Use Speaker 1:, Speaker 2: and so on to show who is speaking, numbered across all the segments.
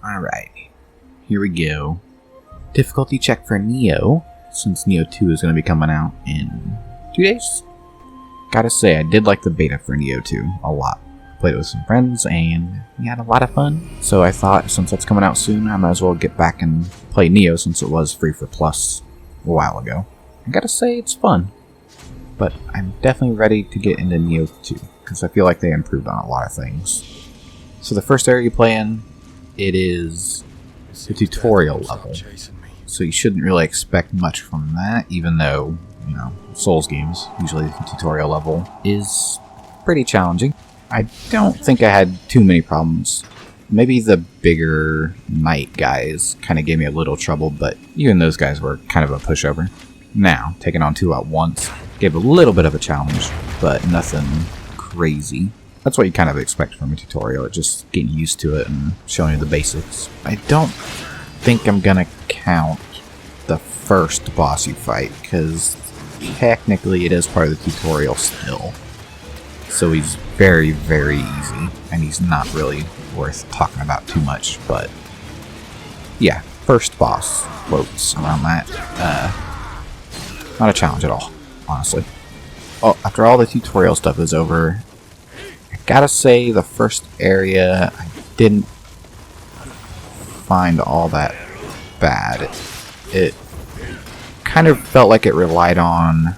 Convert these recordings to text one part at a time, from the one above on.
Speaker 1: Alright, here we go. Difficulty check for Nioh, since Nioh 2 is going to be coming out in 2 days. Gotta say, I did like the beta for Nioh 2 a lot. Played it with some friends, and we had a lot of fun. So I thought, since that's coming out soon, I might as well get back and play Nioh, since it was free for Plus a while ago. I gotta say, it's fun. But I'm definitely ready to get into Nioh 2, because I feel like they improved on a lot of things. So the first area you play in, it is the tutorial level. So you shouldn't really expect much from that, even though, you know, Souls games, usually the tutorial level is pretty challenging. I don't think I had too many problems. Maybe the bigger knight guys kind of gave me a little trouble, but even those guys were kind of a pushover. Now, taking on 2 at once gave a little bit of a challenge, but nothing crazy. That's what you kind of expect from a tutorial, just getting used to it and showing you the basics. I don't think I'm gonna count the first boss you fight, because technically it is part of the tutorial still. So he's very, very easy, and he's not really worth talking about too much, but yeah, first boss, quotes around that. Not a challenge at all, honestly. Oh, after all the tutorial stuff is over, I gotta say the first area I didn't find all that bad. It kind of felt like it relied on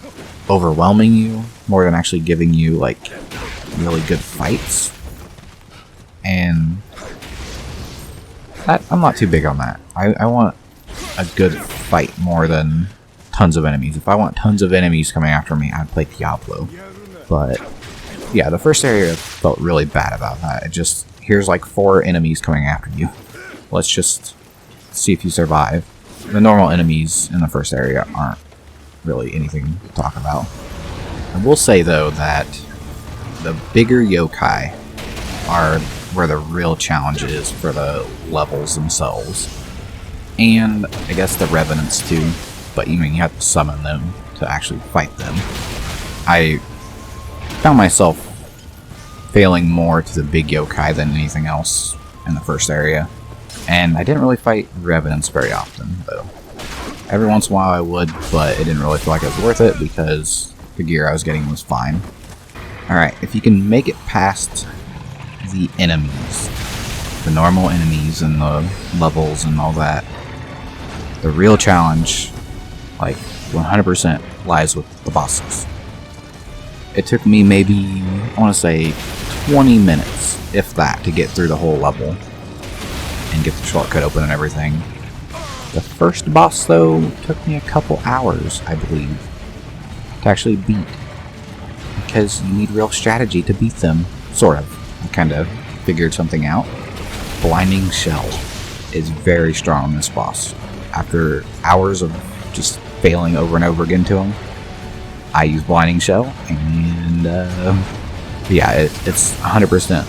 Speaker 1: overwhelming you more than actually giving you like really good fights, and I'm not too big on that. I want a good fight more than tons of enemies. If I want tons of enemies coming after me, I'd play Diablo. But yeah, the first area felt really bad about that. It just, here's like 4 enemies coming after you. Let's just see if you survive. The normal enemies in the first area aren't really anything to talk about. I will say though that the bigger yokai are where the real challenge is for the levels themselves. And I guess the revenants too, but you mean you have to summon them to actually fight them. I found myself failing more to the big yokai than anything else in the first area. And I didn't really fight revenants very often though. Every once in a while I would, but it didn't really feel like it was worth it because the gear I was getting was fine. Alright, if you can make it past the enemies, the normal enemies and the levels and all that, the real challenge, like 100%, lies with the bosses. It took me maybe, I want to say, 20 minutes, if that, to get through the whole level and get the shortcut open and everything. The first boss, though, took me a couple hours, I believe, to actually beat. Because you need real strategy to beat them, sort of. I kind of figured something out. Blinding Shell is very strong on this boss. After hours of just failing over and over again to him, I use Blinding Shell, and yeah, it's 100%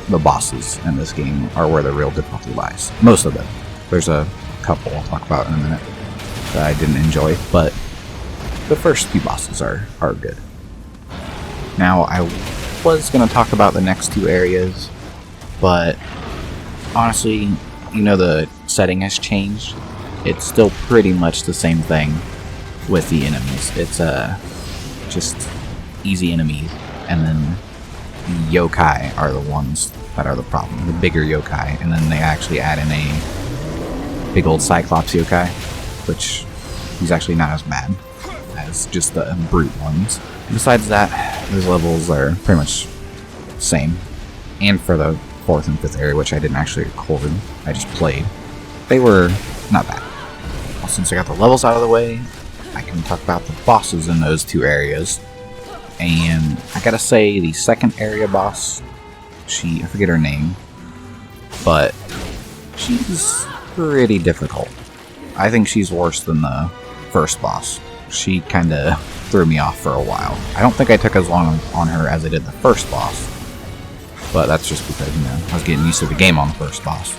Speaker 1: the bosses in this game are where the real difficulty lies. Most of them. There's a couple I'll talk about in a minute that I didn't enjoy, but the first few bosses are good. Now, I was going to talk about the next 2 areas, but honestly, you know, the setting has changed. It's still pretty much the same thing with the enemies. It's just easy enemies, and then the yokai are the ones that are the problem. The bigger yokai, and then they actually add in a big old Cyclops yokai, which he's actually not as bad as just the brute ones. Besides that, those levels are pretty much the same. And for the 4th and 5th area, which I didn't actually record, I just played, they were not bad. Well, since I got the levels out of the way, I can talk about the bosses in those 2 areas. And I gotta say, the second area boss, I forget her name, but she's pretty difficult. I think she's worse than the first boss. She kinda threw me off for a while. I don't think I took as long on her as I did the first boss, but that's just because, you know, I was getting used to the game on the first boss.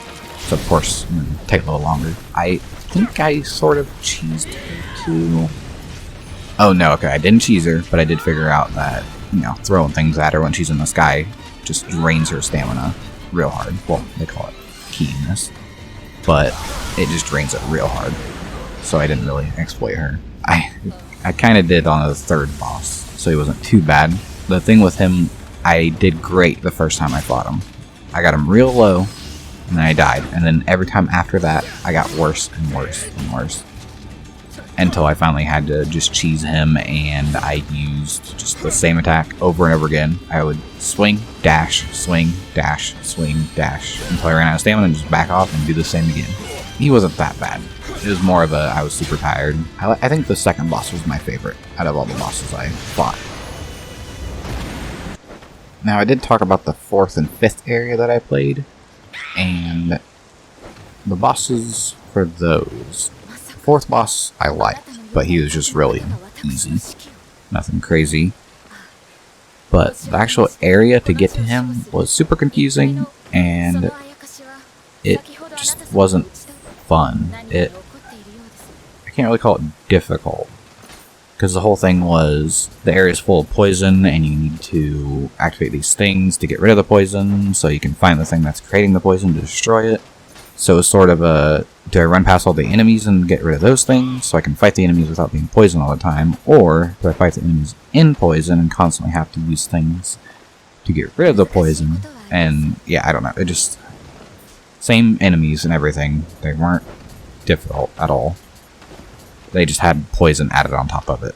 Speaker 1: So of course, it'd take a little longer. I think I sort of cheesed her too. Oh no, okay, I didn't cheese her, but I did figure out that, you know, throwing things at her when she's in the sky just drains her stamina real hard. Well, they call it keenness. but it just drains it real hard. So I didn't really exploit her. I kind of did on the third boss, so he wasn't too bad. The thing with him, I did great the first time I fought him. I got him real low, and then I died. And then every time after that, I got worse and worse and worse. Until I finally had to just cheese him, and I used just the same attack over and over again. I would swing, dash, swing, dash, swing, dash, until I ran out of stamina and just back off and do the same again. He wasn't that bad. It was more of a, I was super tired. I think the second boss was my favorite out of all the bosses I fought. Now, I did talk about the 4th and 5th area that I played, and the bosses for those. The 4th boss I liked, but he was just really easy. Nothing crazy. But the actual area to get to him was super confusing, and it just wasn't fun. I can't really call it difficult, because the whole thing was the area is full of poison, and you need to activate these things to get rid of the poison, so you can find the thing that's creating the poison to destroy it. So it's sort of a, do I run past all the enemies and get rid of those things so I can fight the enemies without being poisoned all the time, or do I fight the enemies in poison and constantly have to use things to get rid of the poison? And yeah, I don't know, it just, same enemies and everything, they weren't difficult at all. They just had poison added on top of it.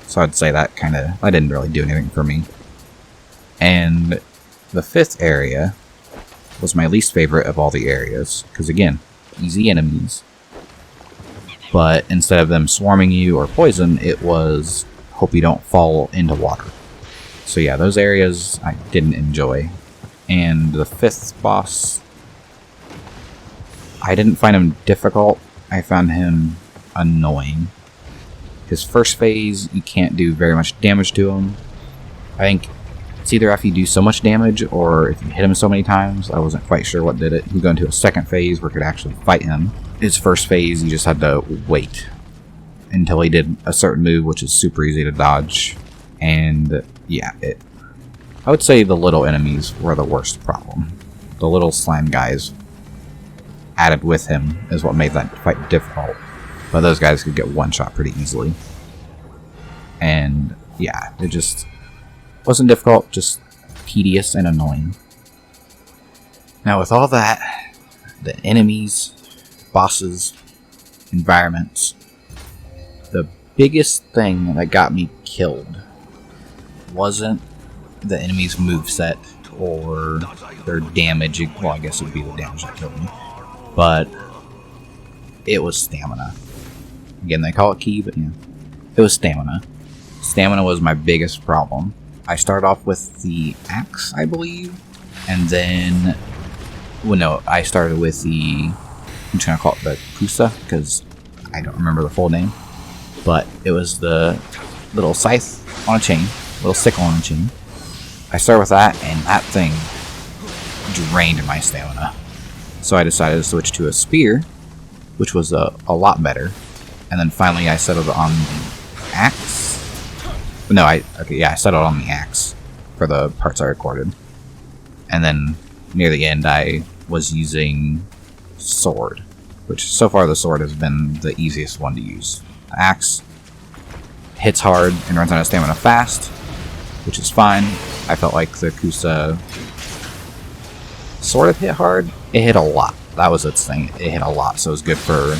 Speaker 1: So I'd say that that didn't really do anything for me. And the 5th area was my least favorite of all the areas, because again, easy enemies. But instead of them swarming you or poison, it was hope you don't fall into water. So yeah, those areas I didn't enjoy. And the 5th boss, I didn't find him difficult, I found him annoying. His first phase, you can't do very much damage to him. I think it's either after you do so much damage or if you hit him so many times. I wasn't quite sure what did it. You go into a second phase where you could actually fight him. His first phase, you just had to wait until he did a certain move, which is super easy to dodge. And yeah, I would say the little enemies were the worst problem. The little slime guys added with him is what made that fight difficult. But those guys could get one shot pretty easily. And yeah, it just wasn't difficult, just tedious and annoying. Now with all that, the enemies, bosses, environments, the biggest thing that got me killed wasn't the enemy's moveset or their damage. Well, I guess it would be the damage that killed me. But it was stamina. Again, they call it ki, but yeah. It was stamina. Stamina was my biggest problem. I started off with the axe, I believe, and then, well, no, I started with the, I'm just gonna call it the Kusa, because I don't remember the full name, but it was the little scythe on a chain, little sickle on a chain. I started with that, and that thing drained my stamina. So I decided to switch to a spear, which was a lot better, and then finally I settled on the axe. No, I settled on the axe for the parts I recorded. And then near the end I was using sword, which so far the sword has been the easiest one to use. The axe hits hard and runs out of stamina fast, which is fine. I felt like the Kusa sort of hit hard. It hit a lot. That was its thing. It hit a lot, so it was good for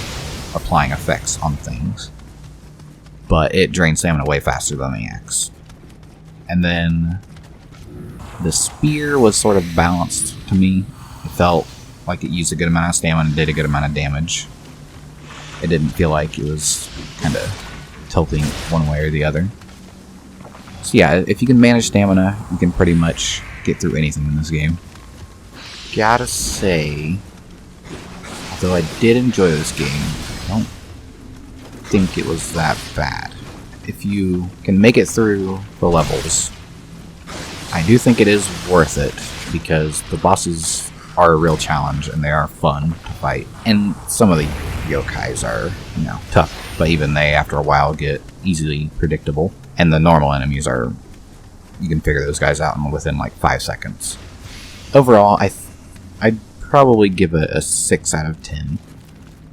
Speaker 1: applying effects on things. But it drained stamina way faster than the axe. And then the spear was sort of balanced to me. It felt like it used a good amount of stamina and did a good amount of damage. It didn't feel like it was kind of tilting one way or the other. So yeah, if you can manage stamina, you can pretty much get through anything in this game. Gotta say, although I did enjoy this game, I don't think it was that bad. If you can make it through the levels, I do think it is worth it, because the bosses are a real challenge and they are fun to fight. And some of the yokais are, tough, but even they, after a while, get easily predictable. And the normal enemies are, you can figure those guys out within like 5 seconds. Overall, I'd probably give it a 6 out of 10.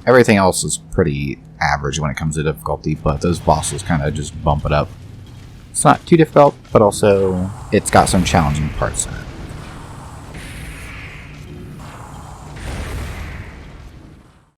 Speaker 1: Everything else is pretty average when it comes to difficulty, but those bosses kind of just bump it up. It's not too difficult, but also it's got some challenging parts in it.